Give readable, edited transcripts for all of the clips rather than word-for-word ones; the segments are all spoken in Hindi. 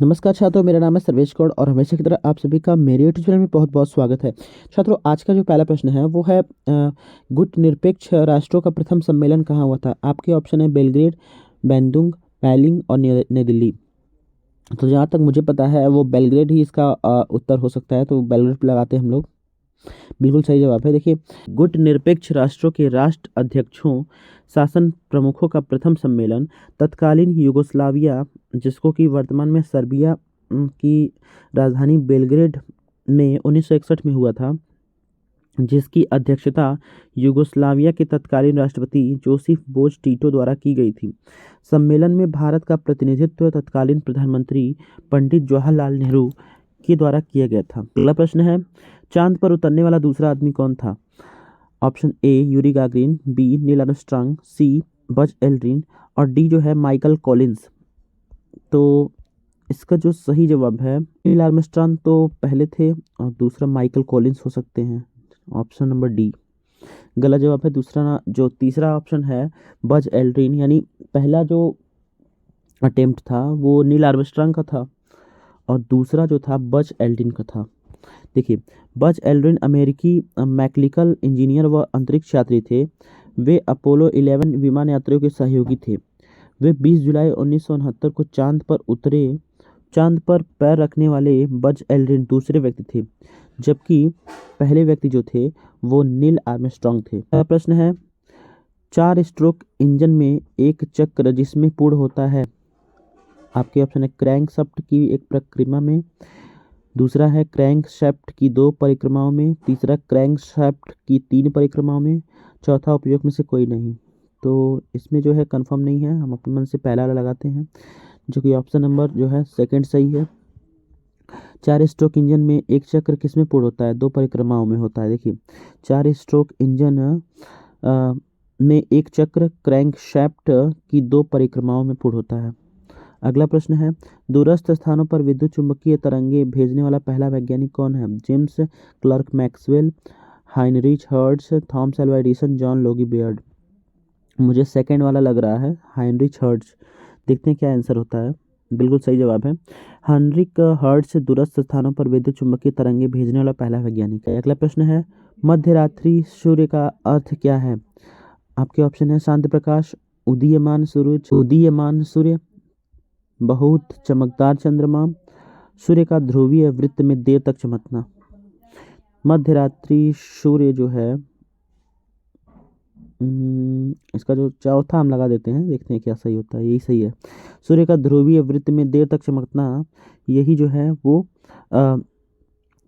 नमस्कार छात्रों, मेरा नाम है सर्वेश गौड़ और हमेशा की तरह आप सभी का मेरे यूट्यूब चैनल में बहुत बहुत स्वागत है। छात्रों, आज का जो पहला प्रश्न है वो है गुटनिरपेक्ष राष्ट्रों का प्रथम सम्मेलन कहाँ हुआ था। आपके ऑप्शन है बेलग्रेड, बैंडुंग, पैलिंग और नई दिल्ली। तो जहाँ तक मुझे पता है वो बेलग्रेड ही इसका उत्तर हो सकता है, तो बेलग्रेड पे लगाते हैं हम लोग। बिल्कुल सही जवाब है। देखिए, गुट निरपेक्ष राष्ट्रों के राष्ट्र अध्यक्षों शासन प्रमुखों का प्रथम सम्मेलन तत्कालीन यूगोस्लाविया, जिसको कि वर्तमान में सर्बिया की राजधानी बेलग्रेड में 1961 में हुआ था, जिसकी अध्यक्षता यूगोस्लाविया के तत्कालीन राष्ट्रपति जोसेफ बोज टीटो द्वारा की गई थी। सम्मेलन में भारत का प्रतिनिधित्व तत्कालीन प्रधानमंत्री पंडित जवाहरलाल नेहरू के द्वारा किया गया था। अगला प्रश्न है, चांद पर उतरने वाला दूसरा आदमी कौन था। Option A Yuri Gagarin, B Neil Armstrong, C Buzz Aldrin और डी जो है माइकल कॉलिंस। तो इसका जो सही जवाब है, नील आर्मस्ट्रांग तो पहले थे और दूसरा माइकल कॉलिंस हो सकते हैं। ऑप्शन नंबर डी गलत जवाब है। जो तीसरा ऑप्शन है बज एल्ड्रिन, यानी पहला जो अटेम्प्ट था वो नील आर्मस्ट्रांग का था और दूसरा जो था बज एल्ड्रिन का था। देखिए, बज एल्ड्रिन अमेरिकी मैकेनिकल इंजीनियर व अंतरिक्ष यात्री थे। वे अपोलो 11 विमान यात्रियों के सहयोगी थे। वे 20 जुलाई 1969 को चांद पर पैर रखने वाले बज एल्ड्रिन दूसरे व्यक्ति थे, जबकि पहले व्यक्ति जो थे वो नील आर्मस्ट्रांग थे। अगला प्रश्न है, 4 स्ट्रोक इंजन में एक चक्र जिसमें पूर्ण होता है। आपके ऑप्शन है क्रैंकशाफ्ट की एक परिक्रमा में, दूसरा है क्रैंकशाफ्ट की 2 परिक्रमाओं में, तीसरा क्रैंकशाफ्ट की 3 परिक्रमाओं में, चौथा उपयोग में से कोई नहीं। तो इसमें जो है कंफर्म नहीं है, हम अपने मन से पहला वाला लगाते हैं, जो कि ऑप्शन नंबर जो है सेकंड सही है। 4 स्ट्रोक इंजन में एक चक्र किसमें पूर्ण होता है, 2 परिक्रमाओं में होता है। देखिए, 4 स्ट्रोक इंजन में एक चक्र क्रैंकशाफ्ट की 2 परिक्रमाओं में पूर्ण होता है। अगला प्रश्न है, दूरस्थ स्थानों पर विद्युत चुंबकीय तरंगे भेजने वाला पहला वैज्ञानिक कौन है। James clerk Maxwell, Heinrich hertz, Thomas Alva Edison, John Logie Baird. मुझे सेकंड वाला लग रहा है, हाइनरिच हर्ट्ज। देखते हैं क्या आंसर होता है। बिल्कुल सही जवाब है। हाइनरिच हर्ट्ज दूरस्थ स्थानों पर विद्युत चुंबकीय तरंगे भेजने वाला पहला वैज्ञानिक है। अगला प्रश्न है, मध्यरात्रि सूर्य का अर्थ क्या है। आपके ऑप्शन है शांत प्रकाश, उदीयमान सूर्य, बहुत चमकदार चंद्रमा, सूर्य का ध्रुवीय वृत्त में देर तक चमकना। मध्यरात्रि सूर्य जो है इसका जो चौथा हम लगा देते हैं, देखते हैं क्या सही होता है। यही सही है, सूर्य का ध्रुवीय वृत्त में देर तक चमकना, यही जो है वो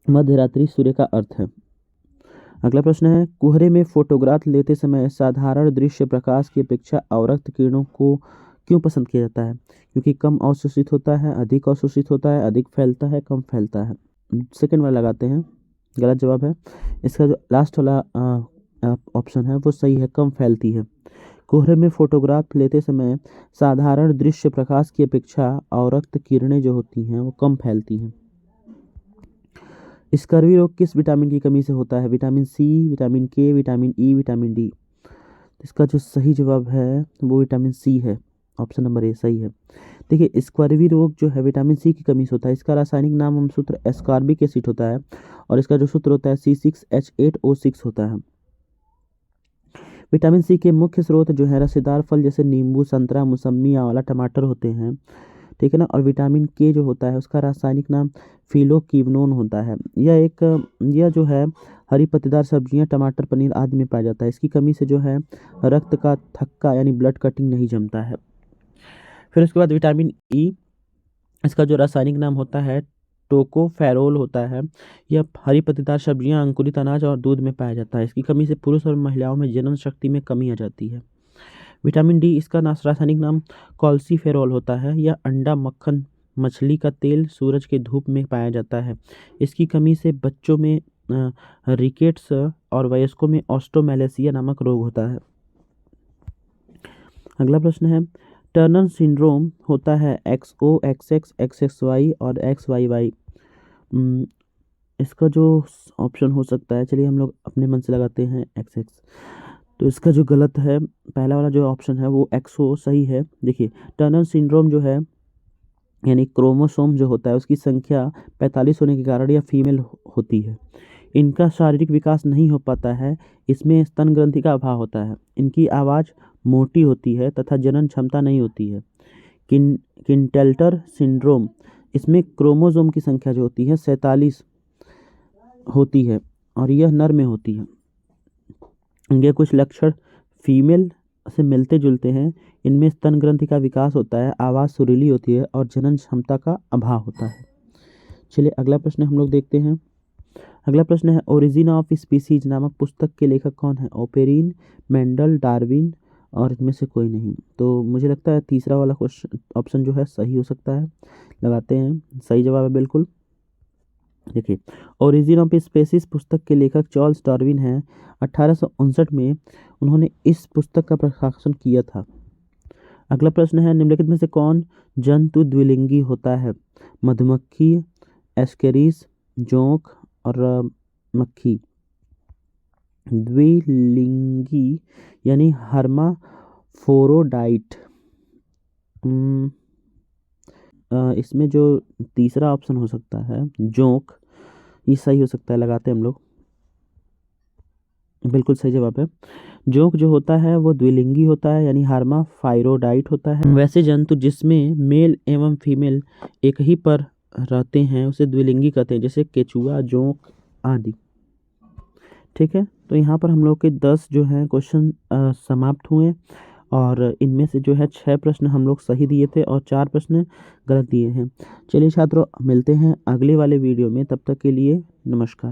मध्यरात्रि सूर्य का अर्थ है। अगला प्रश्न है, कोहरे में फोटोग्राफ लेते समय साधारण दृश्य प्रकाश की अपेक्षा अवरक्त किरणों को क्यों पसंद किया जाता है। क्योंकि कम अवशोषित होता है, अधिक अवशोषित होता है, अधिक फैलता है, कम फैलता है। सेकंड वाला लगाते हैं, गलत जवाब है। इसका जो लास्ट वाला ऑप्शन है वो सही है, कम फैलती है। कोहरे में फोटोग्राफ लेते समय साधारण दृश्य प्रकाश की अपेक्षा अवरक्त किरणें जो होती हैं वो कम फैलती हैं। स्कर्वी रोग किस विटामिन की कमी से होता है। विटामिन सी, विटामिन के, विटामिन ई, विटामिन डी। इसका जो सही जवाब है वो विटामिन सी है। ऑप्शन नंबर ए सही है। देखिए, स्कर्वी रोग जो है विटामिन सी की कमी से होता है। इसका रासायनिक नाम हम सूत्र एस्कॉर्बिक एसिड होता है और इसका जो सूत्र होता है C6H8O6 होता है। विटामिन सी के मुख्य स्रोत जो है रसेदार फल जैसे नींबू, संतरा, मौसमी, आंवला, टमाटर होते हैं, ठीक है ना। और विटामिन के जो होता है उसका रासायनिक नाम फिलोक्विनोन होता है। यह जो है हरी पत्तेदार सब्जियां, टमाटर, पनीर आदि में पाया जाता है। इसकी कमी से जो है रक्त का थक्का यानी ब्लड कटिंग नहीं जमता है। फिर उसके बाद विटामिन ई, इसका जो रासायनिक नाम होता है टोकोफेरोल होता है। यह हरी पत्तेदार सब्जियां, अंकुरित अनाज और दूध में पाया जाता है। इसकी कमी से पुरुष और महिलाओं में जनन शक्ति में कमी आ जाती है। विटामिन डी, इसका रासायनिक नाम कॉल्सीफेरॉल होता है। यह अंडा, मक्खन, मछली का तेल, सूरज के धूप में पाया जाता है। इसकी कमी से बच्चों में रिकेट्स और वयस्कों में ऑस्ट्रोमैलेसिया नामक रोग होता है। अगला प्रश्न है, टर्नर सिंड्रोम होता है XO, XX, XXY और XYY। इसका जो ऑप्शन हो सकता है, चलिए हम लोग अपने मन से लगाते हैं XX। तो इसका जो गलत है, पहला वाला जो ऑप्शन है वो XO सही है। देखिए, टर्नर सिंड्रोम जो है यानी क्रोमोसोम जो होता है उसकी संख्या 45 होने के कारण यह फीमेल होती है। इनका शारीरिक विकास नहीं हो पाता है, इसमें स्तन ग्रंथि का अभाव होता है। इनकी आवाज़ मोटी होती है तथा जनन क्षमता नहीं होती है। किंटेल्टर सिंड्रोम, इसमें क्रोमोसोम की संख्या जो होती है 47 होती है और यह नर में होती है। इनके कुछ लक्षण फीमेल से मिलते जुलते हैं। इनमें स्तन ग्रंथि का विकास होता है, आवाज़ सुरीली होती है और जनन क्षमता का अभाव होता है। चलिए अगला प्रश्न हम लोग देखते हैं। अगला प्रश्न है, ओरिजिन ऑफ स्पीसीज नामक पुस्तक के लेखक कौन है? ओपेरिन, मेंडल, डार्विन और इनमें से कोई नहीं। तो मुझे लगता है तीसरा वाला क्वेश्चन ऑप्शन जो है सही हो सकता है। लगाते हैं, सही जवाब है बिल्कुल। देखिए, ओरिजिन ऑफ स्पीसीज पुस्तक के लेखक चार्ल्स डार्विन हैं। 1859 में उन्होंने इस पुस्तक का प्रकाशन किया था। अगला प्रश्न है, निम्नलिखित में से कौन जंतु द्विलिंगी होता है? मधुमक्खी, एस्केरिस, जोंक और मक्खी। द्विलिंगी यानी हर्माफोरोडाइट। इसमें जो तीसरा ऑप्शन हो सकता है जोंक, ये सही हो सकता है। लगाते हैं हम लोग, बिल्कुल सही जवाब है। जोंक जो होता है वो द्विलिंगी होता है, यानी हर्माफाइरोडाइट होता है। वैसे जंतु जिसमें मेल एवं फीमेल एक ही पर रहते हैं उसे द्विलिंगी कहते हैं, जैसे केचुआ, जोंक आदि। ठीक है, तो यहाँ पर हम लोग के 10 जो हैं क्वेश्चन समाप्त हुए और इनमें से जो है 6 प्रश्न हम लोग सही दिए थे और 4 प्रश्न गलत दिए हैं। चलिए छात्रों, मिलते हैं अगले वाले वीडियो में, तब तक के लिए नमस्कार।